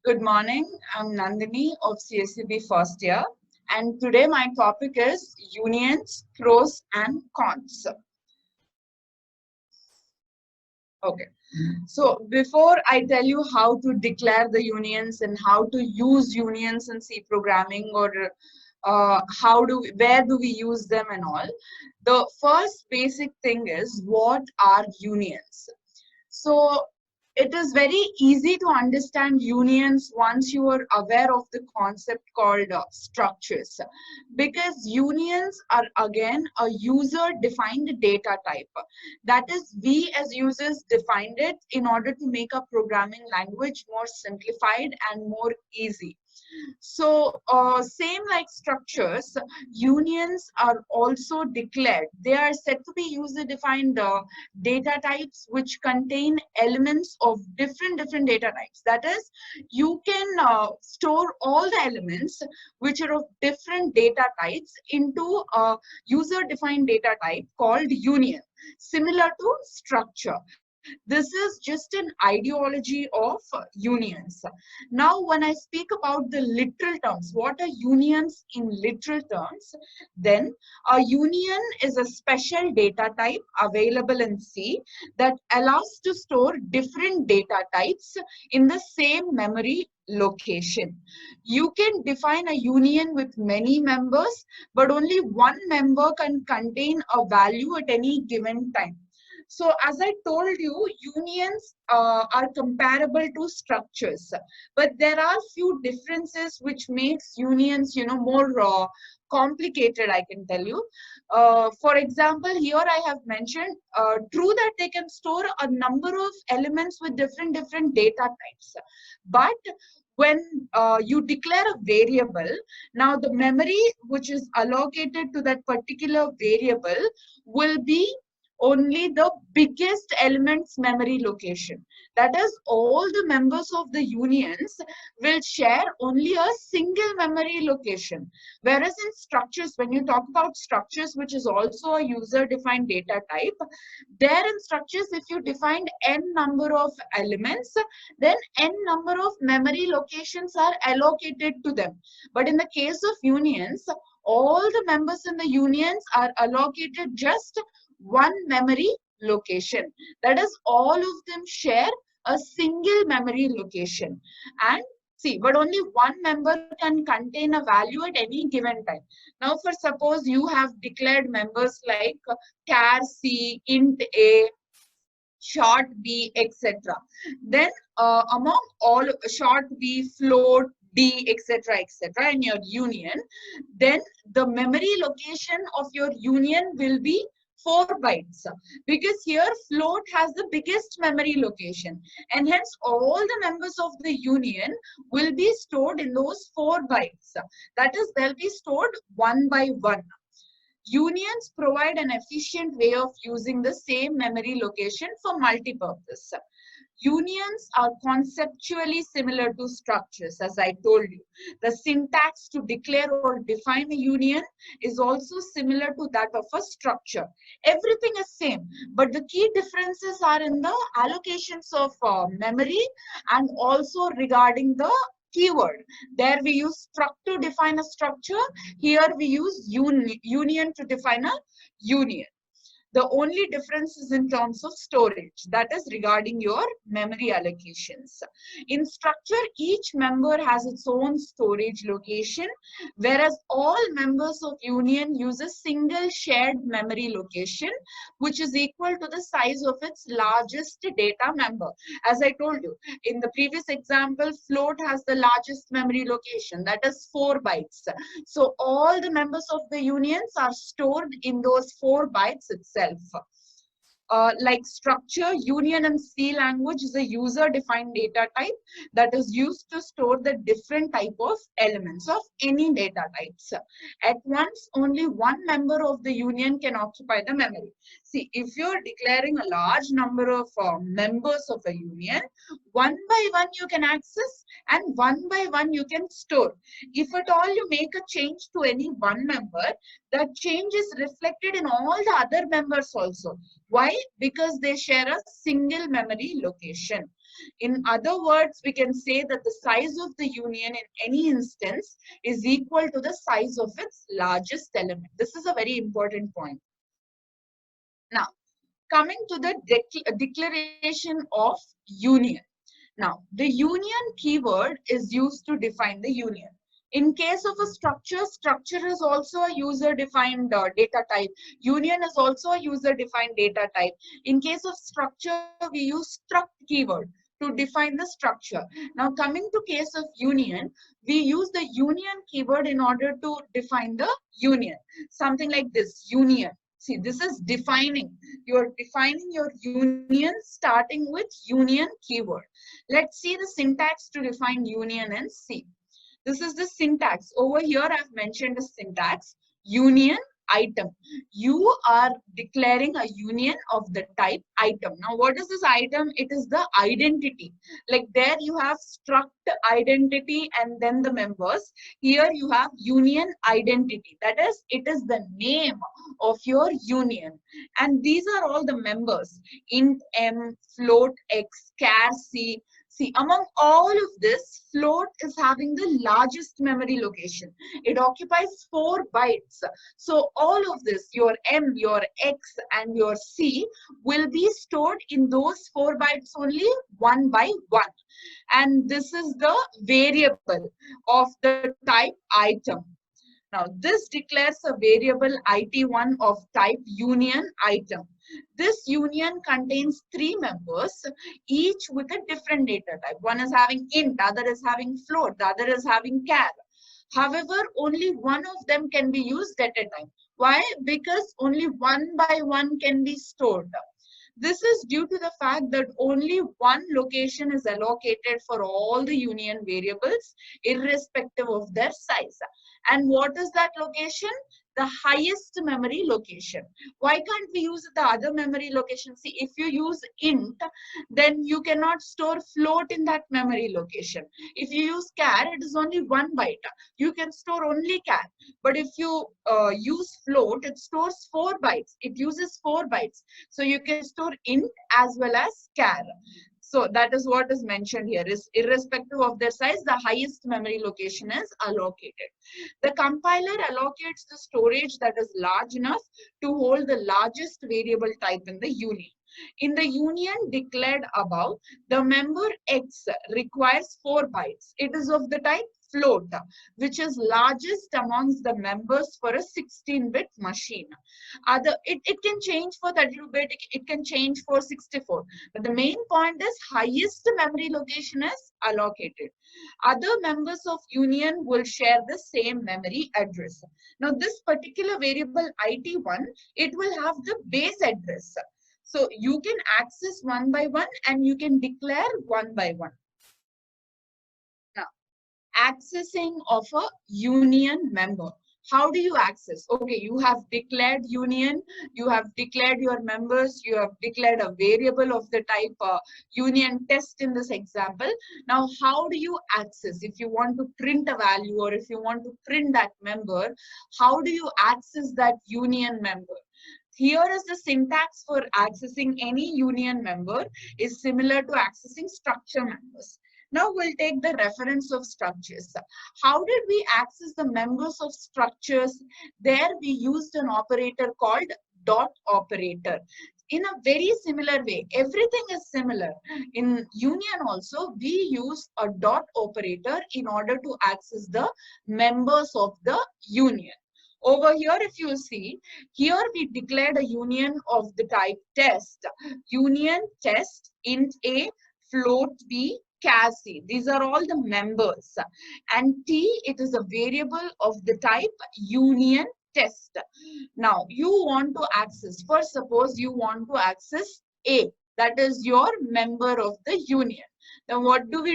Good morning. I'm Nandini of CSCB first year, and today my topic is unions, pros and cons. Okay. So before I tell you how to declare the unions and how to use unions in C programming or where do we use them and all, the first basic thing is what are unions? So it is very easy to understand unions once you are aware of the concept called structures, because unions are again a user defined data type. That is, we as users defined it in order to make a programming language more simplified and more easy. So same like structures, unions are also declared. They are said to be user-defined data types which contain elements of different data types. That is, you can store all the elements which are of different data types into a user-defined data type called union, similar to structure. This is just an ideology of unions. Now, when I speak about the literal terms, what are unions in literal terms? Then a union is a special data type available in C that allows to store different data types in the same memory location. You can define a union with many members, but only one member can contain a value at any given time. So as I told you, unions are comparable to structures, but there are few differences which makes unions, more complicated, I can tell you. For example, here I have mentioned, true that they can store a number of elements with different data types, but when you declare a variable, now the memory which is allocated to that particular variable will be only the biggest element's memory location. That is, all the members of the unions will share only a single memory location. Whereas in structures, when you talk about structures, which is also a user-defined data type, there in structures, if you defined n number of elements, then n number of memory locations are allocated to them. But in the case of unions, all the members in the unions are allocated just one memory location. That is, all of them share a single memory location. And see, but only one member can contain a value at any given time. Now, for suppose you have declared members like char C, int A, short B, etc. Then among all short B, float D, etc., in your union, then the memory location of your union will be 4 bytes, because here float has the biggest memory location, and hence all the members of the union will be stored in those 4 bytes. That is, they'll be stored one by one. Unions provide an efficient way of using the same memory location for multi-purpose. Unions are conceptually similar to structures, as I told you. The syntax to declare or define a union is also similar to that of a structure. Everything is same, but the key differences are in the allocations of memory and also regarding the keyword. There we use struct to define a structure. Here we use union to define a union. The only difference is in terms of storage, that is regarding your memory allocations. In structure, each member has its own storage location, whereas all members of union use a single shared memory location, which is equal to the size of its largest data member. As I told you, in the previous example, float has the largest memory location, that is 4 bytes. So all the members of the unions are stored in those 4 bytes itself. Like structure, union in C language is a user-defined data type that is used to store the different type of elements of any data types. At once, only one member of the union can occupy the memory. See, if you're declaring a large number of members of a union, one by one you can access and one by one you can store. If at all you make a change to any one member, that change is reflected in all the other members also. Why? Because they share a single memory location. In other words, we can say that the size of the union in any instance is equal to the size of its largest element. This is a very important point. Now, coming to the declaration of union. Now, the union keyword is used to define the union. In case of a structure, structure is also a user-defined data type. Union is also a user-defined data type. In case of structure, we use struct keyword to define the structure. Now, coming to case of union, we use the union keyword in order to define the union. Something like this, union. See, this is defining. You're defining your union starting with union keyword. Let's see the syntax to define union in C. This is the syntax. Over here, I've mentioned the syntax. Union item. You are declaring a union of the type item. Now, what is this item? It is the identity. Like there you have struct identity and then the members. Here you have union identity. That is, it is the name of your union. And these are all the members. Int M, float X, char C. See, among all of this, float is having the largest memory location. It occupies 4 bytes. So all of this, your M, your X, and your C will be stored in those 4 bytes only, one by one. And this is the variable of the type item. Now, this declares a variable IT1 of type union item. This union contains 3 members, each with a different data type. One is having int, the other is having float, the other is having char. However, only one of them can be used at a time. Why? Because only one by one can be stored. This is due to the fact that only one location is allocated for all the union variables, irrespective of their size. And what is that location? The highest memory location. Why can't we use the other memory location? See, if you use int, then you cannot store float in that memory location. If you use char, it is only 1 byte. You can store only char. But if you use float, it stores 4 bytes. It uses 4 bytes. So you can store int as well as char. So that is what is mentioned here, is irrespective of their size, the highest memory location is allocated. The compiler allocates the storage that is large enough to hold the largest variable type in the union. In the union declared above, the member X requires 4 bytes. It is of the type float, which is largest amongst the members for a 16-bit machine. It can change for 32-bit, it can change for 64. But the main point is highest memory location is allocated. Other members of union will share the same memory address. Now, this particular variable IT1, it will have the base address. So you can access one by one and you can declare one by one. Now, accessing of a union member. How do you access? Okay, you have declared union, you have declared your members, you have declared a variable of the type union test in this example. Now, how do you access? If you want to print a value or if you want to print that member, how do you access that union member? Here is the syntax for accessing any union member is similar to accessing structure members. Now we'll take the reference of structures. How did we access the members of structures? There we used an operator called dot operator. In a very similar way, everything is similar. In union also, we use a dot operator in order to access the members of the union. Over here, if you see, here we declared a union of the type test. Union test int A, float B, char C. These are all the members. And T, it is a variable of the type union test. Now, you want to access, first suppose you want to access A. That is your member of the union. Then what do?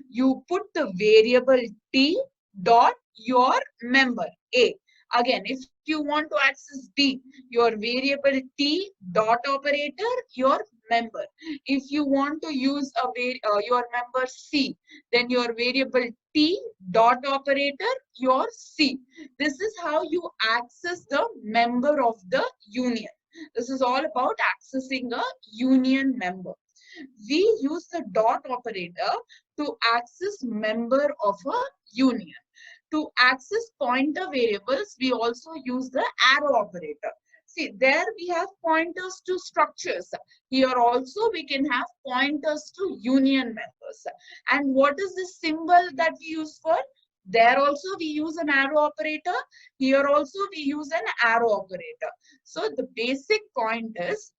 You put the variable T dot your member A. Again, if you want to access B, your variable T dot operator, your member. If you want to use your member C, then your variable T dot operator, your C. This is how you access the member of the union. This is all about accessing a union member. We use the dot operator to access member of a union. To access pointer variables, we also use the arrow operator. See, there we have pointers to structures. Here also we can have pointers to union members. And what is the symbol that we use for? There also we use an arrow operator. Here also we use an arrow operator. So the basic point is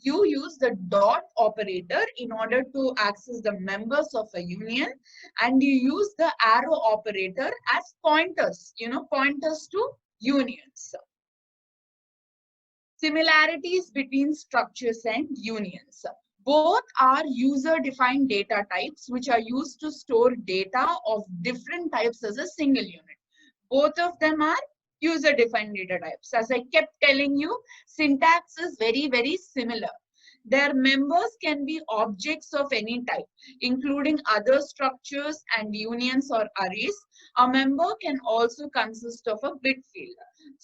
you use the dot operator in order to access the members of a union, and you use the arrow operator as pointers, pointers to unions. Similarities between structures and unions. Both are user-defined data types which are used to store data of different types as a single unit. Both of them are user-defined data types. As I kept telling you, syntax is very, very similar. Their members can be objects of any type, including other structures and unions or arrays. A member can also consist of a bit field.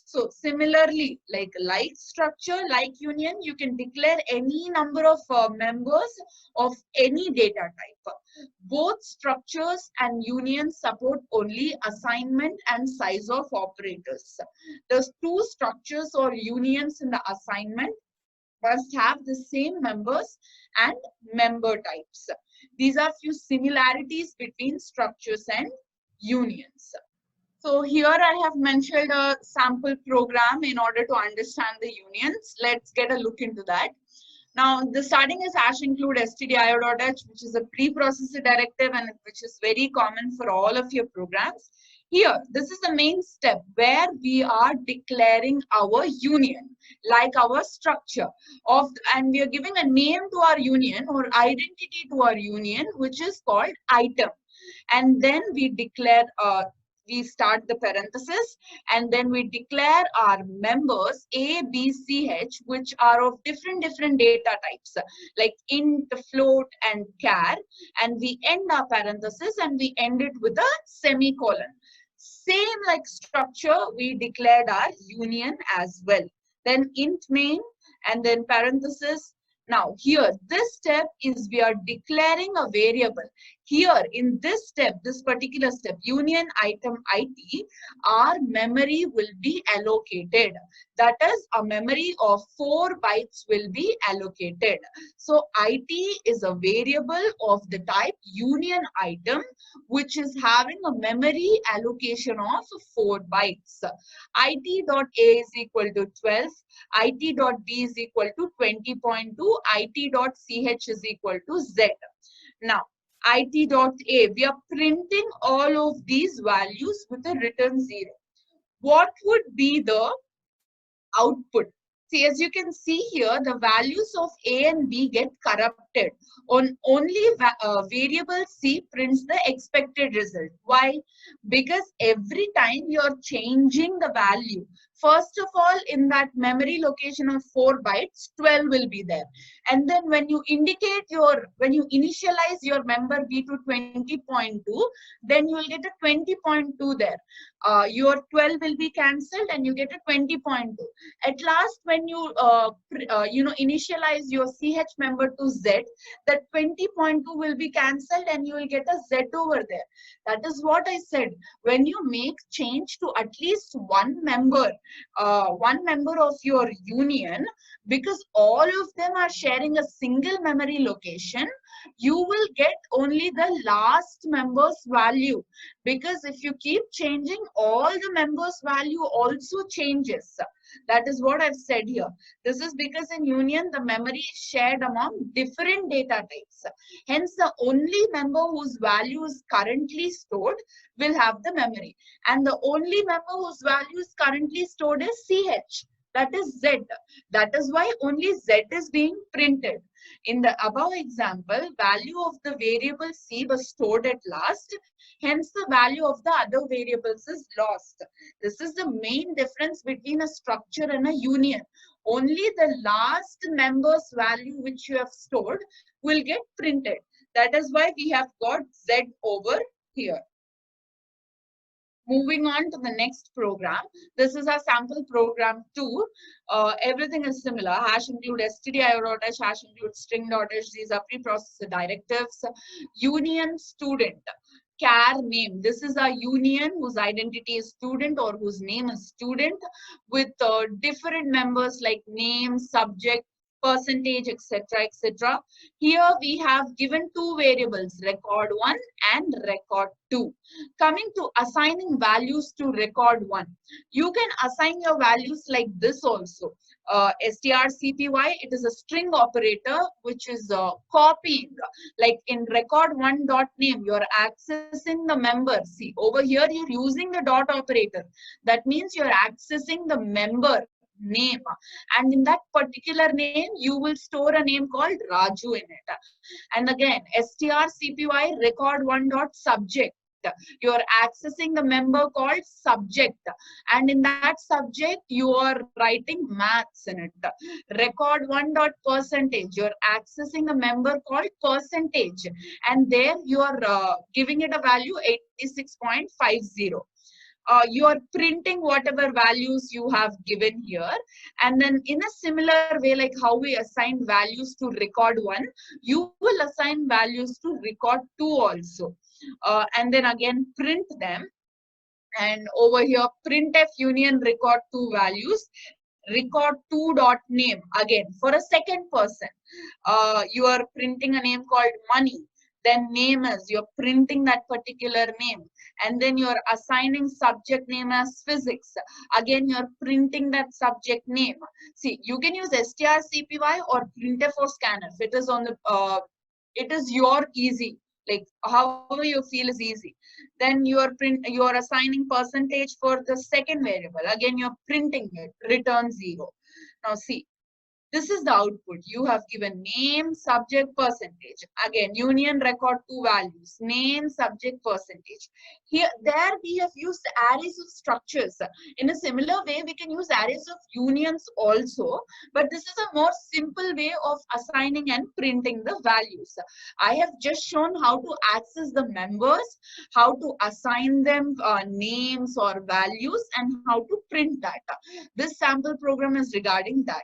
So similarly, like structure, like union, you can declare any number of members of any data type. Both structures and unions support only assignment and size of operators. The two structures or unions in the assignment must have the same members and member types. These are few similarities between structures and unions. So here I have mentioned a sample program in order to understand the unions. Let's get a look into that. Now, the starting is hash include stdio.h, which is a preprocessor directive and which is very common for all of your programs. Here, this is the main step where we are declaring our union, like our structure of, and we are giving a name to our union or identity to our union, which is called item. And then we declare we start the parenthesis, and then we declare our members A, B, C, H, which are of different data types like int, float, and char, and we end our parenthesis and we end it with a semicolon. Same like structure, we declared our union as well. Then int main and then parenthesis. Now here, this step is we are declaring a variable. Here in this step, this particular step, union item IT, our memory will be allocated. That is, a memory of 4 bytes will be allocated. So IT is a variable of the type union item, which is having a memory allocation of 4 bytes. it.a is equal to 12, it.b is equal to 20.2, it.ch is equal to z. Now, it.a, we are printing all of these values with a return 0. What would be the output? See, as you can see here, the values of A and B get corrupted. Only variable C prints the expected result. Why? Because every time you're changing the value, first of all, in that memory location of 4 bytes, 12 will be there. And then when you initialize your member B to 20.2, then you will get a 20.2 there. Your 12 will be cancelled and you get a 20.2. At last, when you initialize your CH member to Z, that 20.2 will be cancelled and you will get a Z over there. That is what I said. When you make change to at least one member of your union, because all of them are sharing a single memory location, you will get only the last member's value. Because if you keep changing, all the members' value also changes. That is what I've said here. This is because in union, the memory is shared among different data types. Hence, the only member whose value is currently stored will have the memory. And the only member whose value is currently stored is CH. That is Z. That is why only Z is being printed. In the above example, value of the variable C was stored at last. Hence, the value of the other variables is lost. This is the main difference between a structure and a union. Only the last member's value which you have stored will get printed. That is why we have got Z over here. Moving on to the next program. This is our sample program 2. Everything is similar. Hash include stdio.h, hash include string.h. These are preprocessor directives. Union student. Char name. This is a union whose identity is student or whose name is student with different members like name, subject, percentage, etc., etc. Here we have given two variables, record 1 and record 2. Coming to assigning values to record 1, you can assign your values like this also. Strcpy, it is a string operator which is copying, like in record 1 dot name, you're accessing the member. See, over here you're using the dot operator. That means you're accessing the member name, and in that particular name you will store a name called Raju in it. And again, strcpy record 1 dot subject, you're accessing the member called subject, and in that subject you are writing maths in it. Record 1 dot percentage, you're accessing the member called percentage, and there you are giving it a value 86.50. You are printing whatever values you have given here, and then in a similar way like how we assigned values to record 1, you will assign values to record 2 also, and then again print them. And over here printf union record 2 values, record 2 dot name. Again, for a second person, you are printing a name called money, then name is, you're printing that particular name, and then you're assigning subject name as physics. Again, you're printing that subject name. See, you can use strcpy or printf or scanf. It is on the it is your easy, like however you feel is easy. Then you are assigning percentage for the second variable. Again, you're printing it, return 0. Now see, this is the output. You have given name, subject, percentage. Again, union record 2 values, name, subject, percentage. Here, there we have used arrays of structures. In a similar way, we can use arrays of unions also, but this is a more simple way of assigning and printing the values. I have just shown how to access the members, how to assign them names or values, and how to print data. This sample program is regarding that.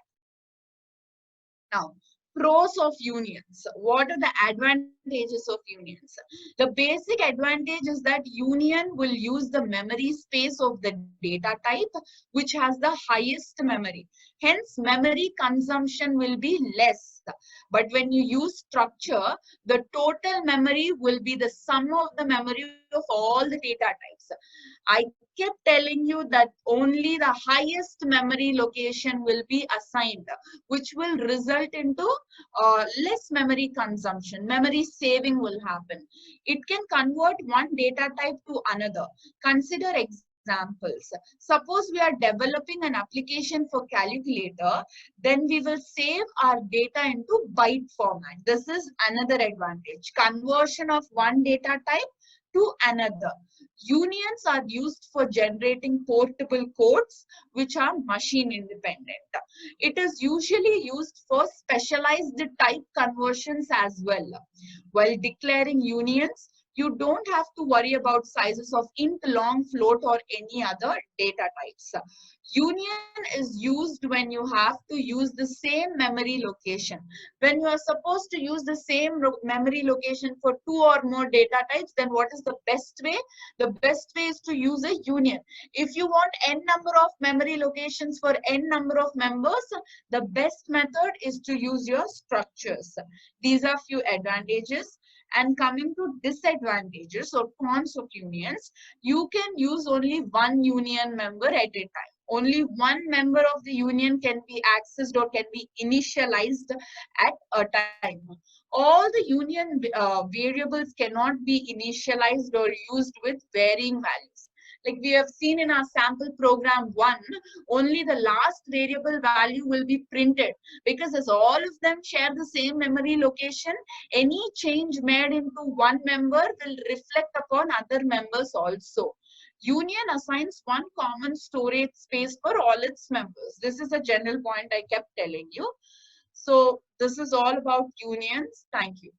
Now, pros of unions. What are the advantages of unions? The basic advantage is that union will use the memory space of the data type, which has the highest memory. Hence, memory consumption will be less. But when you use structure, the total memory will be the sum of the memory of all the data types. I kept telling you that only the highest memory location will be assigned, which will result into less memory consumption. Memory saving will happen. It can convert one data type to another. Consider examples. Suppose we are developing an application for calculator, then we will save our data into byte format. This is another advantage. Conversion of one data type to another. Unions are used for generating portable codes which are machine independent. It is usually used for specialized type conversions as well. While declaring unions, you don't have to worry about sizes of int, long, float, or any other data types. Union is used when you have to use the same memory location. When you are supposed to use the same memory location for 2 or more data types, then what is the best way? The best way is to use a union. If you want n number of memory locations for n number of members, the best method is to use your structures. These are few advantages. And coming to disadvantages or cons of unions, you can use only one union member at a time. Only one member of the union can be accessed or can be initialized at a time. All the union variables cannot be initialized or used with varying values. Like we have seen in our sample program 1, only the last variable value will be printed, because as all of them share the same memory location, any change made into one member will reflect upon other members also. Union assigns one common storage space for all its members. This is a general point I kept telling you. So this is all about unions. Thank you.